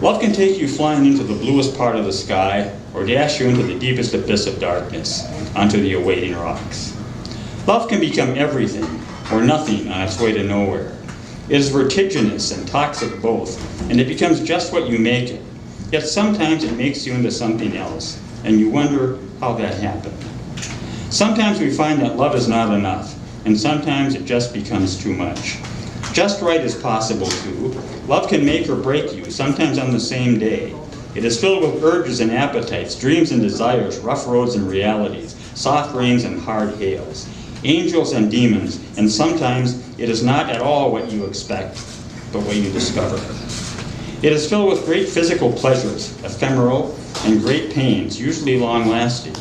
Love can take you flying into the bluest part of the sky or dash you into the deepest abyss of darkness, onto the awaiting rocks. Love can become everything or nothing on its way to nowhere. It is vertiginous and toxic both, and it becomes just what you make it. Yet sometimes it makes you into something else, and you wonder how that happened. Sometimes we find that love is not enough, and sometimes it just becomes too much. Just right is possible too. Love can make or break you, sometimes on the same day. It is filled with urges and appetites, dreams and desires, rough roads and realities, soft rains and hard hails, angels and demons, and sometimes it is not at all what you expect, but what you discover. It is filled with great physical pleasures, ephemeral, and great pains, usually long-lasting.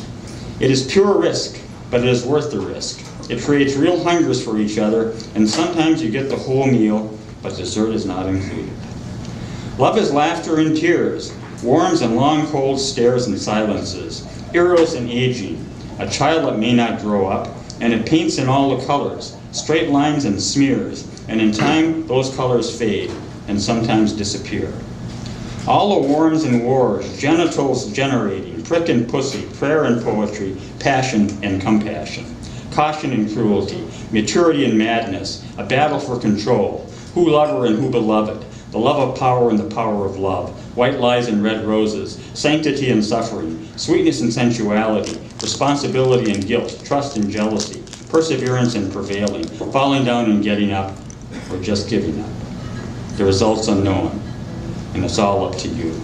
It is pure risk, but it is worth the risk. It creates real hungers for each other, and sometimes you get the whole meal, but dessert is not included. Love is laughter and tears, warms and long cold stares and silences, eros and aging, a child that may not grow up, and it paints in all the colors, straight lines and smears, and in time those colors fade and sometimes disappear. All the worms and wars, genitals generating, prick and pussy, prayer and poetry, passion and compassion, caution and cruelty, maturity and madness, a battle for control, who lover and who beloved, the love of power and the power of love, white lies and red roses, sanctity and suffering, sweetness and sensuality, responsibility and guilt, trust and jealousy, perseverance and prevailing, falling down and getting up, or just giving up. The result's unknown, and it's all up to you.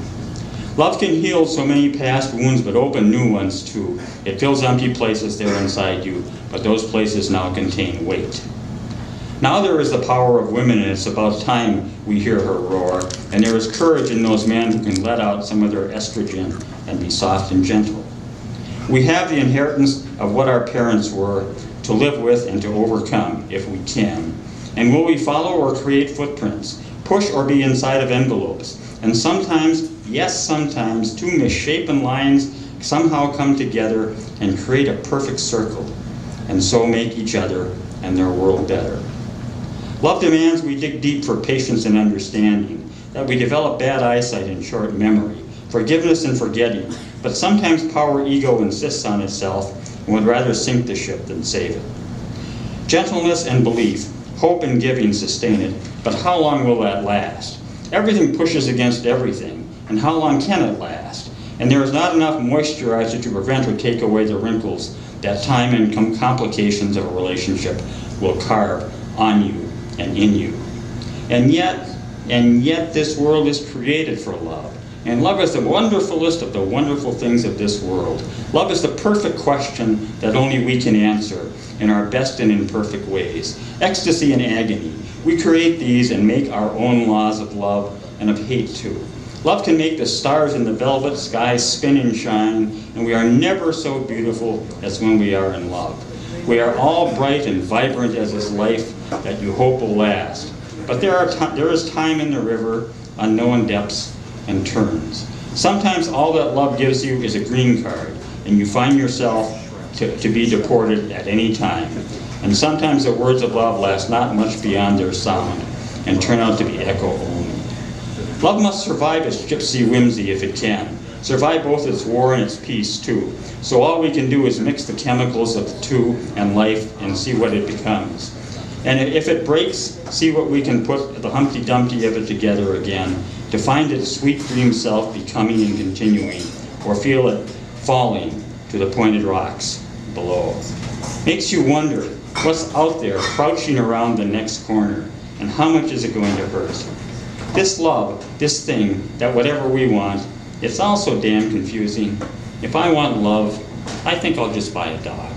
Love can heal so many past wounds, but open new ones too. It fills empty places there inside you, but those places now contain weight. Now there is the power of women, and it's about time we hear her roar. And there is courage in those men who can let out some of their estrogen and be soft and gentle. We have the inheritance of what our parents were, to live with and to overcome, if we can. And will we follow or create footprints, push or be inside of envelopes? And sometimes, yes sometimes, two misshapen lines somehow come together and create a perfect circle, and so make each other and their world better. Love demands we dig deep for patience and understanding, that we develop bad eyesight and short memory, forgiveness and forgetting, but sometimes power ego insists on itself and would rather sink the ship than save it. Gentleness and belief, hope and giving sustain it, but how long will that last? Everything pushes against everything, and how long can it last? And there is not enough moisturizer to prevent or take away the wrinkles that time and complications of a relationship will carve on you and in you. And yet this world is created for love. And love is the wonderfulest of the wonderful things of this world. Love is the perfect question that only we can answer in our best and imperfect ways. Ecstasy and agony. We create these and make our own laws of love and of hate too. Love can make the stars in the velvet sky spin and shine, and we are never so beautiful as when we are in love. We are all bright and vibrant as is life that you hope will last. But there is time in the river, unknown depths and turns. Sometimes all that love gives you is a green card, and you find yourself to be deported at any time. And sometimes the words of love last not much beyond their sound and turn out to be echo only. Love must survive its gypsy whimsy if it can. Survive both its war and its peace too. So all we can do is mix the chemicals of the two and life and see what it becomes. And if it breaks, see what we can put the Humpty Dumpty of it together again, to find its sweet dream self becoming and continuing, or feel it falling to the pointed rocks below. Makes you wonder what's out there crouching around the next corner, and how much is it going to hurt? This love, this thing, that whatever we want, it's also damn confusing. If I want love, I think I'll just buy a dog.